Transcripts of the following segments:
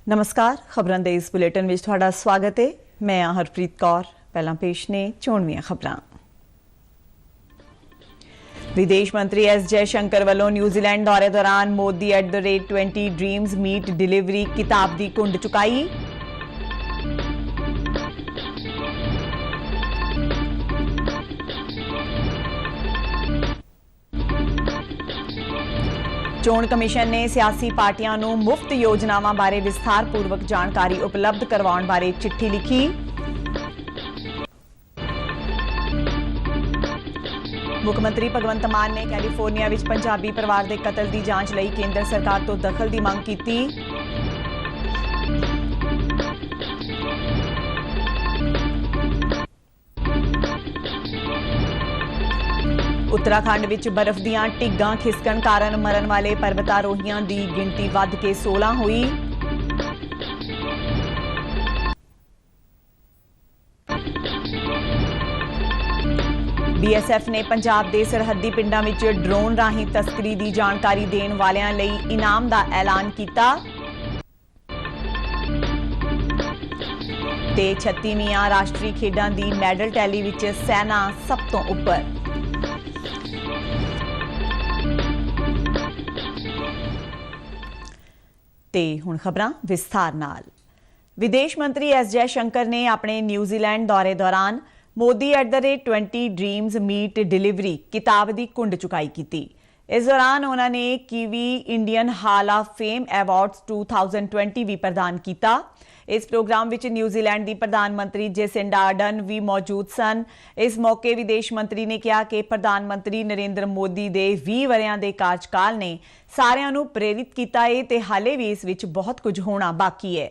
नमस्कार, खबरों के इस बुलेटिन में तुहाडा स्वागत है। मैं हरप्रीत कौर। पहला पेश ने चोणवीआं खबरां। विदेश मंत्री एस जयशंकर वालों न्यूजीलैंड दौरे दौरान मोदी @20 ड्रीम्स मीट डिलीवरी किताब की घुंड चुकाई। चोण कमीशन ने सियासी पार्टियां नूं मुफ्त योजनावां बारे विस्तारपूर्वक जानकारी उपलब्ध करवाउण बारे चिट्ठी लिखी। मुख्यमंत्री भगवंत मान ने कैलीफोर्निया विच पंजाबी परिवार के कतल की जांच लई केंद्र सरकार तो दखल की मांग की। उत्तराखंड विच बर्फ दीयां ढिग्गां खिसकण कारण मरण वाले पर्वतारोहियों की गिनती वध के 16 हुई। BSF ने पंजाब के सरहदी पिंडां विच ड्रोन राही तस्करी की जानकारी देण वालियां लई इनाम का ऐलान किया। ते 36वीं राष्ट्रीय खेडां की मैडल टैली विच सेना सब तो उपर। ते हुण खबरां विस्तार नाल। विदेश मंत्री एस जयशंकर ने अपने न्यूजीलैंड दौरे दौरान मोदी @20 ड्रीम्स मीट डिलीवरी किताब की घुंड चुकाई की। इस दौरान उन्होंने kiwi Indian hall of fame awards 2020 भी प्रदान किया। इस प्रोग्राम विच न्यूजीलैंड की प्रधानमंत्री जेसिंडा आर्डन भी मौजूद सन। इस मौके विदेश मंत्री ने कहा कि प्रधानमंत्री नरेंद्र मोदी के 20 वरियां के कार्यकाल ने सारिਆਂ ਨੂੰ प्रेरित किया है ते हाले भी इस विच बहुत कुछ होना बाकी है।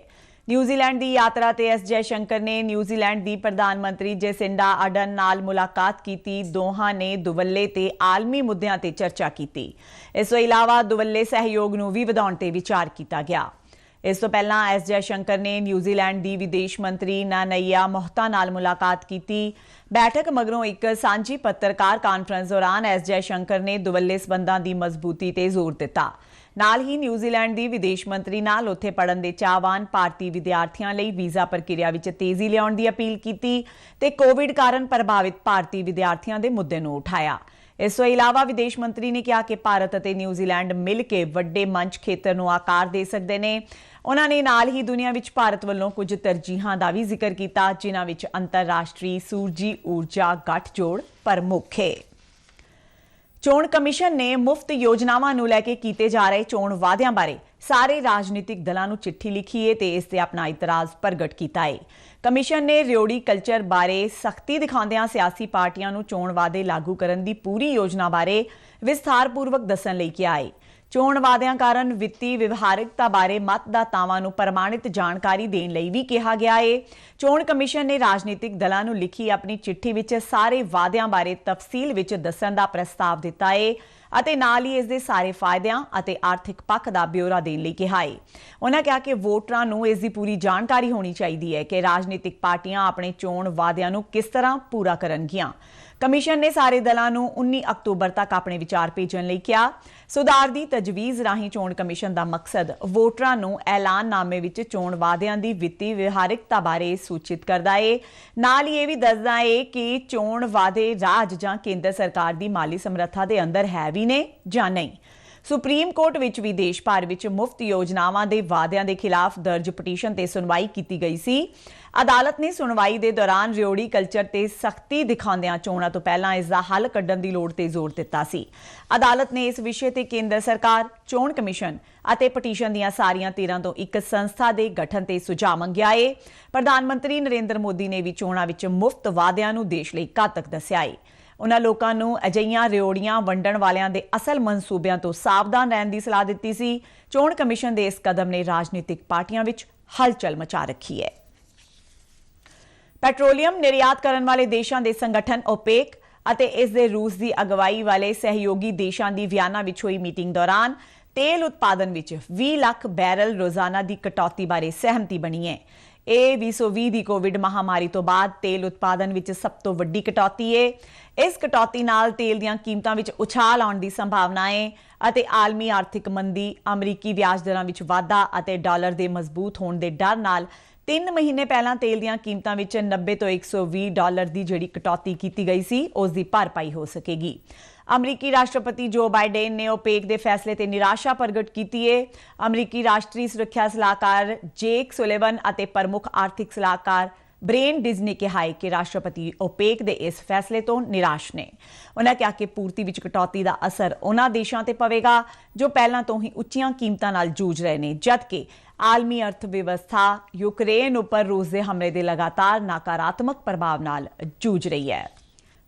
न्यूजीलैंड की यात्रा ते एस जयशंकर ने न्यूजीलैंड की प्रधानमंत्री जेसिंडा आर्डन नाल मुलाकात की। दोहां ने दुवल्ले ते आलमी मुद्दों ते चर्चा की। इस तो इलावा दुवल्ले सहयोग नूं भी वधाउण ते विचार किया गया। इस तो पहला एस जयशंकर ने न्यूजीलैंड की विदेश मंत्री नानैया मोहता नाल मुलाकात की। बैठक मगरों एक सांझी पत्रकार कानफ्रेंस दौरान एस जयशंकर ने दुवल्ले संबंधां की मजबूती ते जोर दिता। नाल ही न्यूजीलैंड की विदेश मंत्री नाल उत्थे पढ़न दे चाहवान भारतीय विद्यार्थियों लई वीज़ा प्रक्रिया विच तेजी लियाउण दी अपील की ते कोविड कारण प्रभावित भारतीय विद्यार्थियों के मुद्दे नूं उठाया। इस तो इलावा विदेश मंत्री ने कहा कि भारत और न्यूजीलैंड मिल के वड्डे मंच खेतर नूं आकार दे सकते हैं। उन्होंने नाल ही दुनिया विच भारत वालों कुछ तरजीहां का भी जिक्र किया, जिन्हां विच अंतरराष्ट्रीय सूरजी ऊर्जा गठजोड़ प्रमुख है। चोण कमीशन ने मुफ्त योजनावां नूं लैके कीते जा रहे चोण वादियां बारे सारे राजनीतिक दलों नूं चिट्ठी लिखी है ते इस ते अपना इतराज़ प्रगट किया है। कमीशन ने रियोड़ी कल्चर बारे सख्ती दिखाउंदियां सियासी पार्टियां नूं चोण वादे लागू करन दी पूरी योजना बारे विस्तारपूर्वक दस्सण लई किहा है। चोण वादियां कारण वित्ती व्यवहारिकता बारे मतदातावां नूं प्रमाणित जानकारी देण लई भी कहा गया है। चोण कमीशन ने राजनीतिक दलों नूं लिखी अपनी चिट्ठी विच सारे वादियां बारे तफसील विच दस्सण दा प्रस्ताव दिता है ਅਤੇ ਨਾਲ ਹੀ ਇਸ ਦੇ ਸਾਰੇ ਫਾਇਦਿਆਂ ਅਤੇ ਆਰਥਿਕ ਪੱਖ ਦਾ ਬਿਊਰਾ ਦੇਣ ਲਈ ਕਿਹਾ ਹੈ। ਉਹਨਾਂ ਕਿਹਾ ਕਿ ਵੋਟਰਾਂ ਨੂੰ ਇਸ ਦੀ ਪੂਰੀ ਜਾਣਕਾਰੀ ਹੋਣੀ ਚਾਹੀਦੀ ਹੈ ਕਿ ਰਾਜਨੀਤਿਕ ਪਾਰਟੀਆਂ ਆਪਣੇ ਚੋਣ ਵਾਅਦਿਆਂ ਨੂੰ ਕਿਸ ਤਰ੍ਹਾਂ ਪੂਰਾ ਕਰਨਗੀਆਂ। कमीशन ने सारे दलों को 19 अक्तूबर तक अपने विचार भेजने लई कहा। सुधार की तजवीज़ राही चोण कमीशन का मकसद वोटरां नूं ऐलाननामे विच चोण वादियां दी वित्ती व्यवहारिकता बारे सूचित करदा है। नाल ही यह भी दसदा है कि चोण वादे राज जां केंद्र सरकार की माली समर्था के अंदर है भी ने जां नहीं। सुप्रीम कोर्ट विच भी देश भर विच मुफ्त योजनावां दे वादियां दे खिलाफ दर्ज पटीशन ते सुनवाई की गई सी। अदालत ने सुनवाई के दौरान रियोड़ी कल्चर ते सख्ती दिखाउंदियां चोणां तो पहलां इसका हल कड्ढण दी लोड़ ते जोर दिता सी। अदालत ने इस विषय ते केंद्र सरकार, चोण कमीशन अते पटीशन दीयां सारियां धਿਰਾਂ तो एक संस्था के गठन ते सुझाव मंगिया है। प्रधानमंत्री नरेंद्र मोदी ने भी चोणां विच मुफ्त वादियां नूं देश लई घातक दस्सिया है। उन्होंने लोगों को अजिहियां रियोड़ियां वंडण वालियां दे असल मनसूबियां तो सावधान रहने की सलाह दी सी। चोण कमीशन के इस कदम ने राजनीतिक पार्टियां विच हलचल मचा रखी है। ਪੈਟਰੋਲੀਅਮ निर्यात करने वाले देशों के संगठन ओपेक ਅਤੇ ਇਸ ਦੇ रूस की अगवाई वाले सहयोगी देशों की वियना विच हुई मीटिंग दौरान तेल उत्पादन विच 20 लाख बैरल रोजाना की कटौती बारे सहमति बनी है। ਇਹ 2020 ਦੀ ਕੋਵਿਡ ਮਹਾਮਾਰੀ ਤੋਂ ਬਾਅਦ ਤੇਲ ਉਤਪਾਦਨ ਵਿੱਚ ਸਭ ਤੋਂ ਵੱਡੀ ਕਟੌਤੀ ਹੈ। ਇਸ ਕਟੌਤੀ ਨਾਲ ਤੇਲ ਦੀਆਂ ਕੀਮਤਾਂ ਵਿੱਚ ਉਛਾਲ ਆਉਣ ਦੀ ਸੰਭਾਵਨਾ ਹੈ ਅਤੇ ਆਲਮੀ ਆਰਥਿਕ ਮੰਦੀ, ਅਮਰੀਕੀ ਵਿਆਜ ਦਰਾਂ ਵਿੱਚ ਵਾਧਾ ਅਤੇ ਡਾਲਰ ਦੇ ਮਜ਼ਬੂਤ ਹੋਣ ਦੇ ਡਰ ਨਾਲ 3 ਮਹੀਨੇ ਪਹਿਲਾਂ ਤੇਲ ਦੀਆਂ ਕੀਮਤਾਂ ਵਿੱਚ 90 ਤੋਂ 120 ਡਾਲਰ ਦੀ ਜਿਹੜੀ ਕਟੌਤੀ ਕੀਤੀ ਗਈ ਸੀ ਉਸ ਦੀ ਭਰਪਾਈ ਹੋ ਸਕੇਗੀ। ਅਮਰੀਕੀ ਰਾਸ਼ਟਰਪਤੀ ਜੋ ਬਾਈਡਨ ਨੇ ਓਪੇਕ ਦੇ ਫੈਸਲੇ ਤੇ ਨਿਰਾਸ਼ਾ ਪ੍ਰਗਟ ਕੀਤੀ ਹੈ। ਅਮਰੀਕੀ ਰਾਸ਼ਟਰੀ ਸੁਰੱਖਿਆ ਸਲਾਹਕਾਰ ਜੇਕ ਸੁਲਿਵਨ ਅਤੇ ਪ੍ਰਮੁੱਖ ਆਰਥਿਕ ਸਲਾਹਕਾਰ ਬ੍ਰੇਨ ਡਿਜ਼ ਨੇ ਕਿਹਾ ਹੈ ਕਿ ਰਾਸ਼ਟਰਪਤੀ ਓਪੇਕ ਦੇ ਇਸ ਫੈਸਲੇ ਤੋਂ ਨਿਰਾਸ਼ ਨੇ। ਉਨ੍ਹਾਂ ਕਿਹਾ ਕਿ ਪੂਰਤੀ ਵਿੱਚ ਕਟੌਤੀ ਦਾ ਅਸਰ ਉਨ੍ਹਾਂ ਦੇਸ਼ਾਂ ਤੇ ਪਵੇਗਾ ਜੋ ਪਹਿਲਾਂ ਤੋਂ ਹੀ ਉੱਚੀਆਂ ਕੀਮਤਾਂ ਨਾਲ ਜੂਝ ਰਹੇ ਨੇ, ਜਦਕਿ ਆਲਮੀ ਅਰਥ ਵਿਵਸਥਾ ਯੂਕਰੇਨ ਉੱਪਰ ਰੂਸ ਦੇ ਹਮਲੇ ਦੇ ਲਗਾਤਾਰ ਨਕਾਰਾਤਮਕ ਪ੍ਰਭਾਵ ਨਾਲ ਜੂਝ ਰਹੀ ਹੈ।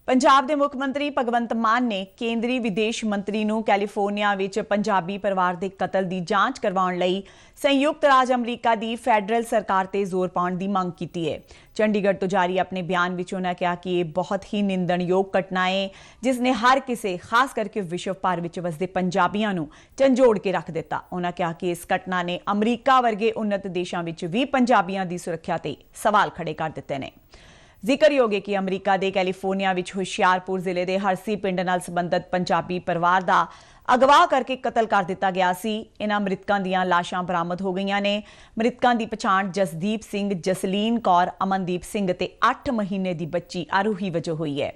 ਪੰਜਾਬ ਦੇ ਮੁੱਖ ਮੰਤਰੀ ਭਗਵੰਤ ਮਾਨ ਨੇ ਕੇਂਦਰੀ ਵਿਦੇਸ਼ ਮੰਤਰੀ ਨੂੰ ਕੈਲੀਫੋਰਨੀਆ ਵਿੱਚ ਪੰਜਾਬੀ ਪਰਿਵਾਰ ਦੇ ਕਤਲ ਦੀ ਜਾਂਚ ਕਰਵਾਉਣ ਲਈ ਸੰਯੁਕਤ ਰਾਜ ਅਮਰੀਕਾ ਦੀ ਫੈਡਰਲ ਸਰਕਾਰ ਤੇ ਜ਼ੋਰ ਪਾਉਣ ਦੀ ਮੰਗ ਕੀਤੀ ਹੈ। ਚੰਡੀਗੜ੍ਹ ਤੋਂ ਜਾਰੀ ਆਪਣੇ ਬਿਆਨ ਵਿੱਚ ਉਨ੍ਹਾਂ ਕਿਹਾ ਕਿ ਇਹ ਬਹੁਤ ਹੀ ਨਿੰਦਣਯੋਗ ਘਟਨਾ ਹੈ ਜਿਸ ਨੇ ਹਰ ਕਿਸੇ, ਖਾਸ ਕਰਕੇ ਵਿਸ਼ਵ ਭਰ ਵਿੱਚ ਵਸਦੇ ਪੰਜਾਬੀਆਂ ਨੂੰ ਝੰਜੋੜ ਕੇ ਰੱਖ ਦਿੱਤਾ। ਉਨ੍ਹਾਂ ਕਿਹਾ ਕਿ ਇਸ ਘਟਨਾ ਨੇ ਅਮਰੀਕਾ ਵਰਗੇ ਉੱਨਤ ਦੇਸ਼ਾਂ ਵਿੱਚ ਵੀ ਪੰਜਾਬੀਆਂ ਦੀ ਸੁਰੱਖਿਆ ਤੇ ਸਵਾਲ ਖੜੇ ਕਰ ਦਿੱਤੇ ਨੇ। ਜ਼ਿਕਰਯੋਗ ਹੈ ਕਿ ਅਮਰੀਕਾ ਦੇ ਕੈਲੀਫੋਰਨੀਆ ਵਿੱਚ ਹੁਸ਼ਿਆਰਪੁਰ ਜ਼ਿਲ੍ਹੇ ਦੇ ਹਰਸੀ ਪਿੰਡ ਨਾਲ ਸੰਬੰਧਿਤ ਪੰਜਾਬੀ ਪਰਿਵਾਰ ਦਾ ਅਗਵਾ ਕਰਕੇ ਕਤਲ ਕਰ ਦਿੱਤਾ ਗਿਆ ਸੀ। ਇਨ੍ਹਾਂ ਮ੍ਰਿਤਕਾਂ ਦੀਆਂ ਲਾਸ਼ਾਂ ਬਰਾਮਦ ਹੋ ਗਈਆਂ ਨੇ। ਮ੍ਰਿਤਕਾਂ ਦੀ ਪਛਾਣ ਜਸਦੀਪ ਸਿੰਘ, ਜਸਲੀਨ ਕੌਰ, ਅਮਨਦੀਪ ਸਿੰਘ ਤੇ 8 ਮਹੀਨੇ ਦੀ ਬੱਚੀ ਆਰੂਹੀ ਵਜੋਂ ਹੋਈ ਹੈ।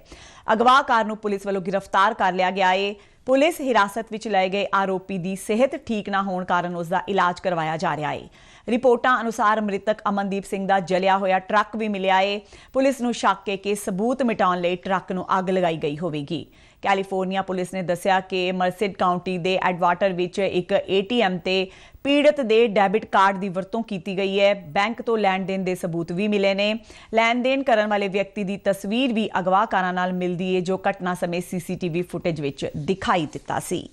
ਅਗਵਾਕਾਰ ਨੂੰ ਪੁਲਿਸ ਵੱਲੋਂ ਗ੍ਰਿਫਤਾਰ ਕਰ ਲਿਆ ਗਿਆ ਹੈ। ਪੁਲਿਸ ਹਿਰਾਸਤ ਵਿੱਚ ਲਏ ਗਏ ਆਰੋਪੀ ਦੀ ਸਿਹਤ ਠੀਕ ਨਾ ਹੋਣ ਕਾਰਨ ਉਸ ਦਾ ਇਲਾਜ ਕਰਵਾਇਆ ਜਾ ਰਿਹਾ ਹੈ। ਰਿਪੋਰਟਾਂ ਅਨੁਸਾਰ ਮ੍ਰਿਤਕ ਅਮਨਦੀਪ ਸਿੰਘ ਦਾ ਜਲਿਆ ਹੋਇਆ ਟਰੱਕ ਵੀ ਮਿਲਿਆ ਹੈ। ਪੁਲਿਸ ਨੂੰ ਸ਼ੱਕ ਹੈ ਕਿ ਸਬੂਤ ਮਿਟਾਉਣ ਲਈ ਟਰੱਕ ਨੂੰ ਅੱਗ ਲਗਾਈ ਗਈ ਹੋਵੇਗੀ। ਕੈਲੀਫੋਰਨੀਆ ਪੁਲਿਸ ਨੇ ਦੱਸਿਆ ਕਿ ਮਰਸਿਡ ਕਾਉਂਟੀ ਦੇ ਐਡਵਾਟਰ ਵਿੱਚ ਇੱਕ ATM ਤੇ ਪੀੜਤ ਦੇ ਡੈਬਿਟ ਕਾਰਡ ਦੀ ਵਰਤੋਂ ਕੀਤੀ ਗਈ ਹੈ। ਬੈਂਕ ਤੋਂ ਲੈਣ ਦੇਣ ਦੇ ਸਬੂਤ ਵੀ ਮਿਲੇ ਨੇ। ਲੈਣ ਦੇਣ ਕਰਨ ਵਾਲੇ ਵਿਅਕਤੀ ਦੀ ਤਸਵੀਰ ਵੀ ਅਗਵਾਕਾਰਾਂ ਨਾਲ ਮਿਲਦੀ ਹੈ ਜੋ ਘਟਨਾ ਸਮੇਂ CCTV ਫੁਟੇਜ ਵਿੱਚ ਦਿਖਾਈ ਦਿੱਤਾ ਸੀ।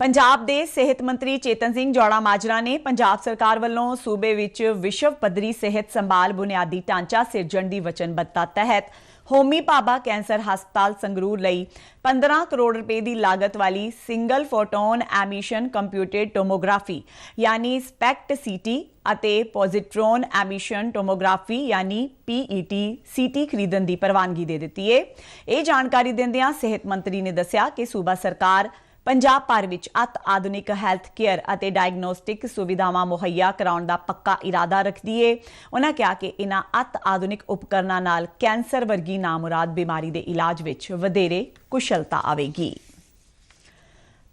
ਪੰਜਾਬ ਦੇ ਸਿਹਤ ਮੰਤਰੀ ਚੇਤਨ ਸਿੰਘ ਜੌੜਾ ਮਾਜਰਾ ਨੇ ਪੰਜਾਬ ਸਰਕਾਰ ਵੱਲੋਂ ਸੂਬੇ ਵਿੱਚ ਵਿਸ਼ਵ ਪੱਧਰੀ ਸਿਹਤ ਸੰਭਾਲ ਬੁਨਿਆਦੀ ਢਾਂਚਾ ਸਿਰਜਣ ਦੀ ਵਚਨਬੱਧਤਾ ਤਹਿਤ ਹੋਮੀ ਭਾਭਾ ਕੈਂਸਰ ਹਸਪਤਾਲ ਸੰਗਰੂਰ ਲਈ 15 ਕਰੋੜ ਰੁਪਏ ਦੀ ਲਾਗਤ ਵਾਲੀ ਸਿੰਗਲ ਫੋਟੋਨ ਐਮਿਸ਼ਨ ਕੰਪਿਊਟਡ ਟੋਮੋਗ੍ਰਾਫੀ ਯਾਨੀ SPECT CT ਅਤੇ ਪੋਜ਼ਿਟਰੋਨ ਐਮਿਸ਼ਨ ਟੋਮੋਗ੍ਰਾਫੀ ਯਾਨੀ PET CT ਖਰੀਦਣ ਦੀ ਪ੍ਰਵਾਨਗੀ ਦੇ ਦਿੱਤੀ ਹੈ। ਇਹ ਜਾਣਕਾਰੀ ਦਿੰਦਿਆਂ ਸਿਹਤ ਮੰਤਰੀ ਨੇ ਦੱਸਿਆ ਕਿ ਸੂਬਾ ਸਰਕਾਰ ਪੰਜਾਬ ਭਰ ਵਿੱਚ ਅਤ ਆਧੁਨਿਕ ਹੈਲਥ ਕੇਅਰ ਅਤੇ ਡਾਇਗਨੋਸਟਿਕ ਸੁਵਿਧਾਵਾਂ ਮੁਹੱਈਆ ਕਰਾਉਣ ਦਾ ਪੱਕਾ ਇਰਾਦਾ ਰੱਖਦੀ ਹੈ। ਉਨ੍ਹਾਂ ਕਿਹਾ ਕਿ ਇਨ੍ਹਾਂ ਅਤ ਆਧੁਨਿਕ ਉਪਕਰਨਾਂ ਨਾਲ ਕੈਂਸਰ ਵਰਗੀ ਨਾਮੁਰਾਦ ਬਿਮਾਰੀ ਦੇ ਇਲਾਜ ਵਿੱਚ ਵਧੇਰੇ ਕੁਸ਼ਲਤਾ ਆਵੇਗੀ।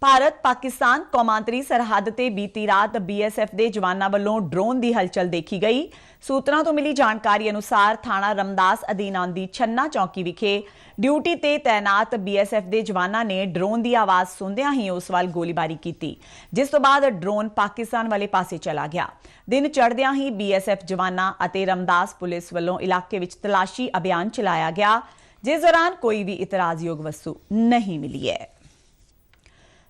ਭਾਰਤ ਪਾਕਿਸਤਾਨ ਕੌਮਾਂਤਰੀ ਸਰਹੱਦ ਤੇ ਬੀਤੀ ਰਾਤ BSF ਦੇ ਜਵਾਨਾਂ ਵੱਲੋਂ ਡਰੋਨ ਦੀ ਹਲਚਲ ਦੇਖੀ ਗਈ। ਸੂਤਰਾਂ ਤੋਂ ਮਿਲੀ ਜਾਣਕਾਰੀ ਅਨੁਸਾਰ ਥਾਣਾ ਰਮਦਾਸ ਅਧੀਨ ਆਉਂਦੀ ਛੰਨਾ ਚੌਕੀ ਵਿਖੇ ਡਿਊਟੀ ਤੇ ਤੈਨਾਤ BSF ਦੇ ਜਵਾਨਾਂ ਨੇ ਡਰੋਨ ਦੀ ਆਵਾਜ਼ ਸੁਣਦਿਆਂ ਹੀ ਉਸ ਵੱਲ ਗੋਲੀਬਾਰੀ ਕੀਤੀ, ਜਿਸ ਤੋਂ ਬਾਅਦ ਡਰੋਨ ਪਾਕਿਸਤਾਨ ਵਾਲੇ ਪਾਸੇ ਚਲਾ ਗਿਆ। ਦਿਨ ਚੜ੍ਹਦਿਆਂ ਹੀ BSF ਜਵਾਨਾਂ ਅਤੇ ਰਮਦਾਸ ਪੁਲਿਸ ਵੱਲੋਂ ਇਲਾਕੇ ਵਿੱਚ ਤਲਾਸ਼ੀ ਅਭਿਆਨ ਚਲਾਇਆ ਗਿਆ, ਜਿਸ ਦੌਰਾਨ ਕੋਈ ਵੀ ਇਤਰਾਜ਼ਯੋਗ ਵਸਤੂ ਨਹੀਂ ਮਿਲੀ ਹੈ।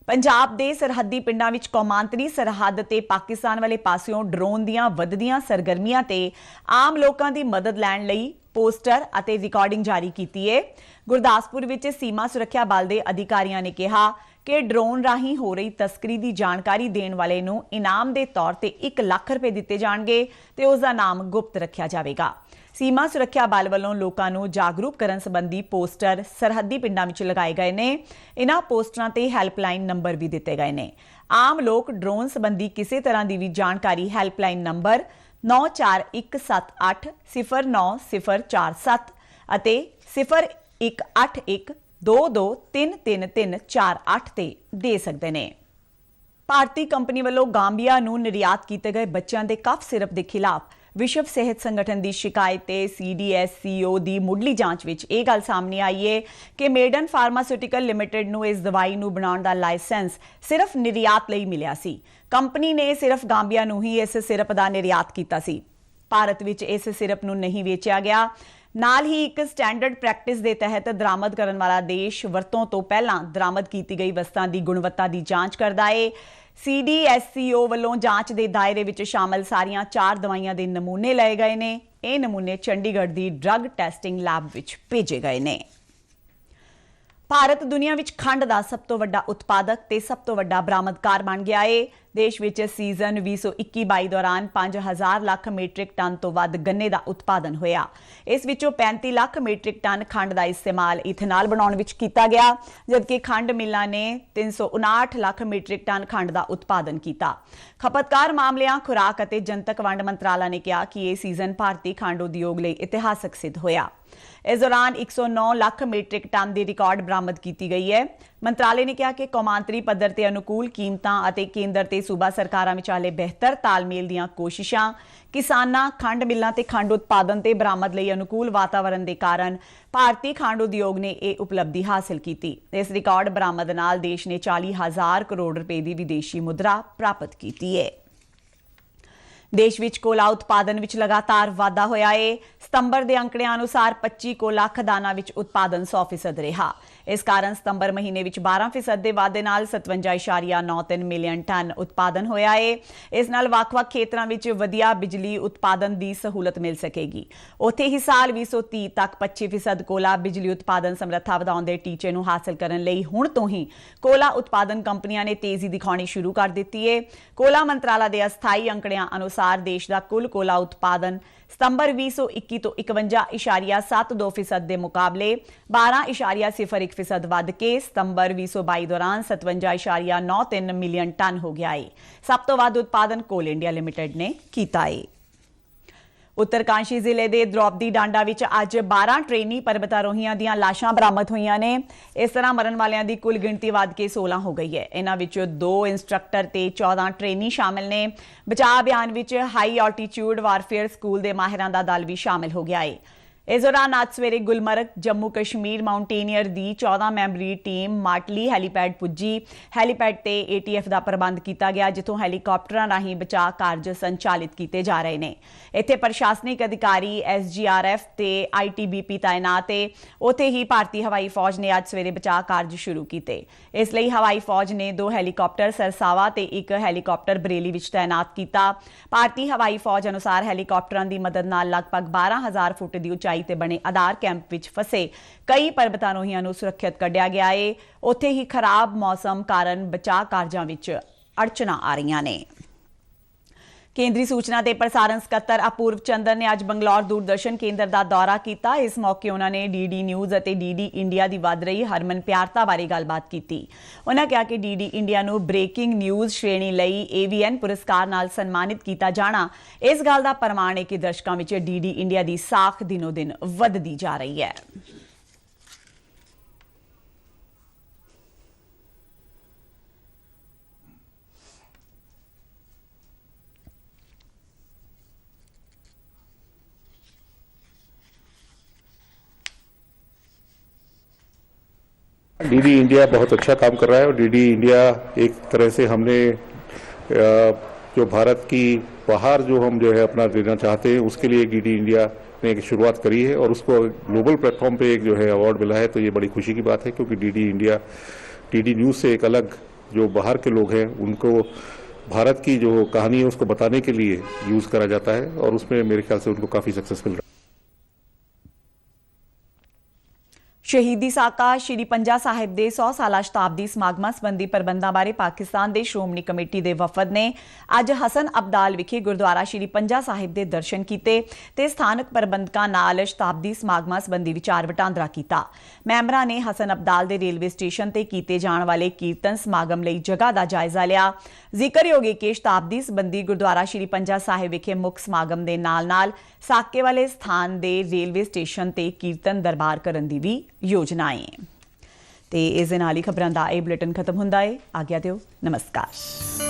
ਪੰਜਾਬ ਦੇ ਸਰਹੱਦੀ ਪਿੰਡਾਂ ਵਿੱਚ ਕੌਮਾਂਤਰੀ ਸਰਹੱਦ ਤੇ ਪਾਕਿਸਤਾਨ ਵਾਲੇ ਪਾਸਿਓਂ ਡਰੋਨ ਦੀਆਂ ਵੱਧਦੀਆਂ ਸਰਗਰਮੀਆਂ ਤੇ ਆਮ ਲੋਕਾਂ ਦੀ ਮਦਦ ਲੈਣ ਲਈ ਪੋਸਟਰ ਅਤੇ ਰਿਕਾਰਡਿੰਗ ਜਾਰੀ ਕੀਤੀ ਹੈ। ਗੁਰਦਾਸਪੁਰ ਵਿੱਚ ਸੀਮਾ ਸੁਰੱਖਿਆ ਬਲ ਦੇ ਅਧਿਕਾਰੀਆਂ ਨੇ ਕਿਹਾ ਕਿ ਡਰੋਨ ਰਾਹੀਂ ਹੋ ਰਹੀ ਤਸਕਰੀ ਦੀ ਜਾਣਕਾਰੀ ਦੇਣ ਵਾਲੇ ਨੂੰ ਇਨਾਮ ਦੇ ਤੌਰ ਤੇ 1 ਲੱਖ ਰੁਪਏ ਦਿੱਤੇ ਜਾਣਗੇ ਤੇ ਉਸ ਦਾ ਨਾਮ ਗੁਪਤ ਰੱਖਿਆ ਜਾਵੇਗਾ। ਸੀਮਾ ਸੁਰੱਖਿਆ ਬਲ ਵੱਲੋਂ ਲੋਕਾਂ ਨੂੰ ਜਾਗਰੂਕ ਕਰਨ ਸੰਬੰਧੀ ਪੋਸਟਰ ਸਰਹੱਦੀ ਪਿੰਡਾਂ ਵਿੱਚ ਲਗਾਏ ਗਏ ਨੇ। ਇਨ੍ਹਾਂ ਪੋਸਟਰਾਂ ਤੇ ਹੈਲਪਲਾਈਨ ਨੰਬਰ ਵੀ ਦਿੱਤੇ ਗਏ ਨੇ। ਆਮ ਲੋਕ ਡਰੋਨ ਸੰਬੰਧੀ ਕਿਸੇ ਤਰ੍ਹਾਂ ਦੀ ਵੀ ਜਾਣਕਾਰੀ ਹੈਲਪਲਾਈਨ ਨੰਬਰ 9417809047 ਅਤੇ 018122333348 ਤੇ ਦੇ ਸਕਦੇ ਨੇ। ਭਾਰਤੀ ਕੰਪਨੀ ਵੱਲੋਂ ਗਾਂਬੀਆ ਨੂੰ ਨਿਰਯਾਤ ਕੀਤੇ ਗਏ ਬੱਚਿਆਂ ਦੇ ਕਫ ਸਿਰਪ ਦੇ ਖਿਲਾਫ ਵਿਸ਼ਵ ਸਿਹਤ ਸੰਗਠਨ ਦੀ ਸ਼ਿਕਾਇਤ ਤੇ CDSCO ਦੀ ਮੁੱਢਲੀ ਜਾਂਚ ਵਿੱਚ ਇਹ ਗੱਲ ਸਾਹਮਣੇ ਆਈ ਹੈ ਕਿ ਮੇਡਨ ਫਾਰਮਾਸਿਊਟੀਕਲ ਲਿਮਿਟਿਡ ਨੂੰ ਇਸ ਦਵਾਈ ਨੂੰ ਬਣਾਉਣ ਦਾ ਲਾਇਸੈਂਸ ਸਿਰਫ ਨਿਰਯਾਤ ਲਈ ਮਿਲਿਆ ਸੀ। ਕੰਪਨੀ ਨੇ ਸਿਰਫ ਗਾਂਬੀਆ ਨੂੰ ਹੀ ਇਸ ਸਿਰਪ ਦਾ ਨਿਰਯਾਤ ਕੀਤਾ ਸੀ। ਭਾਰਤ ਵਿੱਚ ਇਸ ਸਿਰਪ ਨੂੰ ਨਹੀਂ ਵੇਚਿਆ ਗਿਆ। ਨਾਲ ਹੀ ਇੱਕ ਸਟੈਂਡਰਡ ਪ੍ਰੈਕਟਿਸ ਦੇ ਤਹਿਤ ਦਰਾਮਦ ਕਰਨ ਵਾਲਾ ਦੇਸ਼ ਵਰਤੋਂ ਤੋਂ ਪਹਿਲਾਂ ਦਰਾਮਦ ਕੀਤੀ ਗਈ ਵਸਤਾਂ ਦੀ ਗੁਣਵੱਤਾ ਦੀ ਜਾਂਚ ਕਰਦਾ ਹੈ। CDSCO ਵੱਲੋਂ ਜਾਂਚ ਦੇ ਦਾਇਰੇ ਵਿੱਚ ਸ਼ਾਮਲ ਸਾਰੀਆਂ 4 ਦਵਾਈਆਂ ਦੇ ਨਮੂਨੇ ਲਏ ਗਏ ਨੇ। ਇਹ ਨਮੂਨੇ ਚੰਡੀਗੜ੍ਹ ਦੀ ਡਰੱਗ ਟੈਸਟਿੰਗ ਲੈਬ ਵਿੱਚ ਭੇਜੇ ਗਏ ਨੇ। ਭਾਰਤ ਦੁਨੀਆ ਵਿੱਚ ਖੰਡ ਦਾ ਸਭ ਤੋਂ ਵੱਡਾ ਉਤਪਾਦਕ ਤੇ ਸਭ ਤੋਂ ਵੱਡਾ ਬਰਾਮਦਕਾਰ ਬਣ ਗਿਆ ਹੈ। ਦੇਸ਼ ਵਿੱਚ ਸੀਜ਼ਨ 2021-22 ਦੌਰਾਨ 5000 ਲੱਖ ਮੀਟ੍ਰਿਕ ਟਨ ਤੋਂ ਵੱਧ ਗੰਨੇ ਦਾ ਉਤਪਾਦਨ ਹੋਇਆ। ਇਸ ਵਿੱਚੋਂ 35 ਲੱਖ ਮੀਟ੍ਰਿਕ ਟਨ ਖੰਡ ਦਾ ਇਸਤੇਮਾਲ ਇਥੇਨॉल ਬਣਾਉਣ ਵਿੱਚ ਕੀਤਾ ਗਿਆ, ਜਦਕਿ ਖੰਡ ਮਿੱਲਾਂ ਨੇ 359 ਲੱਖ ਮੀਟ੍ਰਿਕ ਟਨ ਖੰਡ ਦਾ ਉਤਪਾਦਨ ਕੀਤਾ। ਖਪਤਕਾਰ ਮਾਮਲਿਆਂ, ਖੁਰਾਕ ਅਤੇ ਜਨਤਕ ਵੰਡ ਮੰਤਰਾਲਾ ਨੇ ਕਿਹਾ ਕਿ ਇਹ ਸੀਜ਼ਨ ਭਾਰਤੀ ਖੰਡ ਉਦਯੋਗ ਲਈ ਇਤਿਹਾਸਕ ਸਿੱਧ ਹੋਇਆ। इस दौरान 109 ਲੱਖ ਮੀਟ੍ਰਿਕ ਟਨ ਦੀ ਰਿਕਾਰਡ ਬਰਾਮਦ ਕੀਤੀ ਗਈ ਹੈ। ਮੰਤਰਾਲੇ ਨੇ ਕਿਹਾ ਕਿ ਕੌਮਾਂਤਰੀ ਪੱਧਰ ਤੇ ਅਨੁਕੂਲ ਕੀਮਤਾਂ ਅਤੇ ਕੇਂਦਰ ਤੇ ਸੂਬਾ ਸਰਕਾਰਾਂ ਵਿਚਾਲੇ ਬਿਹਤਰ ਤਾਲਮੇਲ ਦੀਆਂ ਕੋਸ਼ਿਸ਼ਾਂ ਕਿਸਾਨਾਂ, ਖੰਡ ਮਿੱਲਾਂ ਤੇ ਖੰਡ ਉਤਪਾਦਨ ਤੇ ਬਰਾਮਦ ਲਈ ਅਨੁਕੂਲ ਵਾਤਾਵਰਣ ਦੇ ਕਾਰਨ ਭਾਰਤੀ ਖੰਡ ਉਦਯੋਗ ਨੇ ਇਹ ਉਪਲਬਧੀ ਹਾਸਲ ਕੀਤੀ। ਇਸ ਰਿਕਾਰਡ ਬਰਾਮਦ ਨਾਲ ਦੇਸ਼ ਨੇ 40,000 ਕਰੋੜ ਰੁਪਏ ਦੀ ਵਿਦੇਸ਼ੀ ਮੁਦਰਾ ਪ੍ਰਾਪਤ ਕੀਤੀ ਹੈ। ਦੇਸ਼ ਵਿੱਚ ਕੋਲਾ ਉਤਪਾਦਨ ਵਿੱਚ ਲਗਾਤਾਰ ਵਾਧਾ ਹੋਇਆ ਹੈ। ਸਤੰਬਰ ਦੇ ਅੰਕੜਿਆਂ ਅਨੁਸਾਰ 25 ਲੱਖ ਖਦਾਨਾਂ ਵਿੱਚ ਉਤਪਾਦਨ 100% ਰਿਹਾ। ਇਸ ਕਾਰਨ ਸਤੰਬਰ ਮਹੀਨੇ ਵਿੱਚ 12% ਦੇ ਵਾਧੇ ਨਾਲ 57.93 ਮਿਲੀਅਨ ਟਨ ਉਤਪਾਦਨ ਹੋਇਆ ਹੈ। ਇਸ ਨਾਲ ਵੱਖ-ਵੱਖ ਖੇਤਰਾਂ ਵਿੱਚ ਵਧੀਆ ਬਿਜਲੀ ਉਤਪਾਦਨ ਦੀ ਸਹੂਲਤ ਮਿਲ ਸਕੇਗੀ। ਉੱਥੇ ਹੀ ਸਾਲ 2030 ਤੱਕ 25% ਕੋਲਾ ਬਿਜਲੀ ਉਤਪਾਦਨ ਸਮਰੱਥਾ ਵਧਾਉਣ ਦੇ ਟੀਚੇ ਨੂੰ ਹਾਸਲ ਕਰਨ ਲਈ ਹੁਣ ਤੋਂ ਹੀ ਕੋਲਾ ਉਤਪਾਦਨ ਕੰਪਨੀਆਂ ਨੇ ਤੇਜ਼ੀ ਦਿਖਾਉਣੀ ਸ਼ੁਰੂ ਕਰ ਦਿੱਤੀ ਹੈ। ਕੋਲਾ ਮੰਤਰਾਲਾ ਦੇ ਅਸਥਾਈ ਅੰਕੜਿਆਂ ਅਨੁਸਾਰ ਦੇਸ਼ ਦਾ ਕੁੱਲ ਕੋਲਾ ਉਤਪਾਦਨ ਸਤੰਬਰ 2021 ਤੋਂ 51.72% ਦੇ ਮੁਕਾਬਲੇ 12.01% ਵੱਧ ਕੇ ਸਤੰਬਰ 2022 ਦੌਰਾਨ 57.93 ਮਿਲੀਅਨ ਟਨ ਹੋ ਗਿਆ ਹੈ। ਸਭ ਤੋਂ ਵੱਧ ਉਤਪਾਦਨ ਕੋਲ ਇੰਡੀਆ ਲਿਮਿਟਡ ਨੇ ਕੀਤਾ ਹੈ। ਉੱਤਰਕਾਂਸ਼ੀ ਜ਼ਿਲ੍ਹੇ ਦੇ ਦ੍ਰੋਪਦੀ ਡਾਂਡਾ ਵਿੱਚ ਅੱਜ 12 ਟ੍ਰੇਨੀ ਪਰਬਤਾਰੋਹੀਆਂ ਦੀਆਂ ਲਾਸ਼ਾਂ ਬਰਾਮਦ ਹੋਈਆਂ ਨੇ। ਇਸ ਤਰ੍ਹਾਂ ਮਰਨ ਵਾਲਿਆਂ ਦੀ ਕੁੱਲ ਗਿਣਤੀ ਵੱਧ ਕੇ 16 ਹੋ ਗਈ ਹੈ। ਇਹਨਾਂ ਵਿੱਚੋਂ 2 ਇੰਸਟ੍ਰਕਟਰ ਤੇ 14 ਟ੍ਰੇਨੀ ਸ਼ਾਮਿਲ ਨੇ। ਬਚਾਅ ਅਭਿਆਨ ਵਿੱਚ ਹਾਈ ਆਲਟੀਟਿਊਡ ਵਾਰਫੇਅਰ ਸਕੂਲ ਦੇ ਮਾਹਿਰਾਂ ਦਾ ਦਲ ਵੀ ਸ਼ਾਮਿਲ ਹੋ ਗਿਆ ਹੈ। ਇਸ ਦੌਰਾਨ ਅੱਜ ਸਵੇਰੇ ਗੁਲਮਰਗ ਜੰਮੂ ਕਸ਼ਮੀਰ ਮਾਊਂਟੇਨੀਅਰ ਦੀ 14 ਮੈਂਬਰੀ ਟੀਮ ਮਾਟਲੀ ਹੈਲੀਪੈਡ ਪੁੱਜੀ। ਹੈਲੀਪੈਡ ਤੇ ATF ਦਾ ਪ੍ਰਬੰਧ ਕੀਤਾ ਗਿਆ, ਜਿੱਥੋਂ ਹੈਲੀਕਾਪਟਰਾਂ ਰਾਹੀਂ ਬਚਾਅ ਕਾਰਜ ਸੰਚਾਲਿਤ ਕੀਤੇ ਜਾ ਰਹੇ ਨੇ। ਇੱਥੇ ਪ੍ਰਸ਼ਾਸਨਿਕ ਅਧਿਕਾਰੀ SGRF ਤੇ ITBP ਤਾਇਨਾਤ ਹੈ। ਉੱਥੇ ਹੀ ਭਾਰਤੀ ਹਵਾਈ ਫੌਜ ਨੇ ਅੱਜ ਸਵੇਰੇ ਬਚਾਅ ਕਾਰਜ ਸ਼ੁਰੂ ਕੀਤੇ। ਇਸ ਲਈ ਹਵਾਈ ਫੌਜ ਨੇ 2 ਹੈਲੀਕਾਪਟਰ ਸਰਸਾਵਾ ਤੇ 1 ਹੈਲੀਕਾਪਟਰ ਬਰੇਲੀ ਵਿੱਚ ਤਾਇਨਾਤ ਕੀਤਾ। ਭਾਰਤੀ ਹਵਾਈ ਫੌਜ ਅਨੁਸਾਰ ਹੈਲੀਕਾਪਟਰਾਂ ਦੀ ਮਦਦ ਨਾਲ ਲਗਭਗ 12,000 ਫੁੱਟ ਦੀ ਉਚਾਈ ਤੇ ਬਣੇ ਆਧਾਰ ਕੈਂਪ ਵਿੱਚ ਫਸੇ ਕਈ ਪਰਬਤਾਰੋਹੀਆਂ ਨੂੰ ਸੁਰੱਖਿਅਤ ਕੱਢਿਆ ਗਿਆ ਹੈ। ਉੱਥੇ ਹੀ ਖਰਾਬ ਮੌਸਮ ਕਾਰਨ ਬਚਾਅ ਕਾਰਜਾਂ ਵਿੱਚ ਅੜਚਣਾਂ ਆ ਰਹੀਆਂ ਨੇ। ਕੇਂਦਰੀ ਸੂਚਨਾ ਤੇ ਪ੍ਰਸਾਰਣ ਸਕੱਤਰ ਅਪੂਰਵ ਚੰਦਰ ਨੇ ਅੱਜ ਬੰਗਲੌਰ ਦੂਰਦਰਸ਼ਨ ਕੇਂਦਰ ਦਾ ਦੌਰਾ ਕੀਤਾ। ਇਸ ਮੌਕੇ ਉਹਨਾਂ ਨੇ DD ਨਿਊਜ਼ ਅਤੇ DD ਇੰਡੀਆ ਦੀ ਵੱਧ ਰਹੀ ਹਰਮਨ ਪਿਆਰਤਾ ਬਾਰੇ ਗੱਲਬਾਤ ਕੀਤੀ। ਉਹਨਾਂ ਕਿਹਾ ਕਿ DD ਇੰਡੀਆ ਨੂੰ ਬ੍ਰੇਕਿੰਗ ਨਿਊਜ਼ ਸ਼੍ਰੇਣੀ ਲਈ AVN ਪੁਰਸਕਾਰ ਨਾਲ ਸਨਮਾਨਿਤ ਕੀਤਾ ਜਾਣਾ ਇਸ ਗੱਲ ਦਾ ਪ੍ਰਮਾਣ ਹੈ ਕਿ ਦਰਸ਼ਕਾਂ ਵਿੱਚ DD ਇੰਡੀਆ ਦੀ ਸਾਖ ਦਿਨੋ ਦਿਨ ਵੱਧਦੀ ਜਾ ਰਹੀ ਹੈ। DD इंडिया बहुत अच्छा काम कर रहा है और DD इंडिया एक तरह से हमने जो भारत की बाहर जो हम जो है अपना देना चाहते हैं उसके लिए DD इंडिया ने एक शुरुआत करी है और उसको ग्लोबल प्लेटफॉर्म पे एक जो है अवार्ड मिला है। तो ये बड़ी खुशी की बात है क्योंकि DD इंडिया DD न्यूज़ से एक अलग जो बाहर के लोग हैं उनको भारत की जो कहानी है उसको बताने के लिए यूज़ करा जाता है और उसमें मेरे ख्याल से उनको काफ़ी सक्सेस मिल रहा है। ਸ਼ਹੀਦੀ ਸਾਕਾ ਸ਼੍ਰੀ ਪੰਜਾ ਸਾਹਿਬ ਦੇ 100 ਸਾਲਾ ਸ਼ਤਾਬਦੀ ਸਮਾਗਮਾਂ ਸੰਬੰਧੀ ਪ੍ਰਬੰਧਾਂ ਬਾਰੇ ਪਾਕਿਸਤਾਨ ਦੇ ਸ਼੍ਰੋਮਣੀ ਕਮੇਟੀ ਦੇ ਵਫਦ ਨੇ ਅੱਜ ਹਸਨ ਅਬਦਾਲ ਵਿਖੇ ਗੁਰਦੁਆਰਾ ਸ਼੍ਰੀ ਪੰਜਾ ਸਾਹਿਬ ਦੇ ਦਰਸ਼ਨ ਕੀਤੇ ਤੇ ਸਥਾਨਕ ਪ੍ਰਬੰਧਕਾਂ ਨਾਲ ਸ਼ਤਾਬਦੀ ਸਮਾਗਮਾਂ ਸੰਬੰਧੀ ਵਿਚਾਰ ਵਟਾਂਦਰਾ ਕੀਤਾ। ਮੈਂਬਰਾਂ ਨੇ ਹਸਨ ਅਬਦਾਲ ਦੇ ਰੇਲਵੇ ਸਟੇਸ਼ਨ ਤੇ ਕੀਤੇ ਜਾਣ ਵਾਲੇ ਕੀਰਤਨ ਸਮਾਗਮ ਲਈ ਜਗ੍ਹਾ ਦਾ ਜਾਇਜ਼ਾ ਲਿਆ। ਜ਼ਿਕਰਯੋਗ ਹੈ ਕਿ ਸ਼ਤਾਬਦੀ ਸੰਬੰਧੀ ਗੁਰਦੁਆਰਾ ਸ਼੍ਰੀ ਪੰਜਾ ਸਾਹਿਬ ਵਿਖੇ ਮੁੱਖ ਸਮਾਗਮ ਦੇ ਨਾਲ-ਨਾਲ ਸਾਕੇ ਵਾਲੇ ਸਥਾਨ ਦੇ ਰੇਲਵੇ ਸਟੇਸ਼ਨ ਤੇ ਕੀਰਤਨ ਦਰਬਾਰ ਕਰਨ ਦੀ ਵੀ योजनाएं ते इस दे नाल ही खबरां दा ये बुलेटिन खत्म हुंदा है। आग्या दिओ, नमस्कार।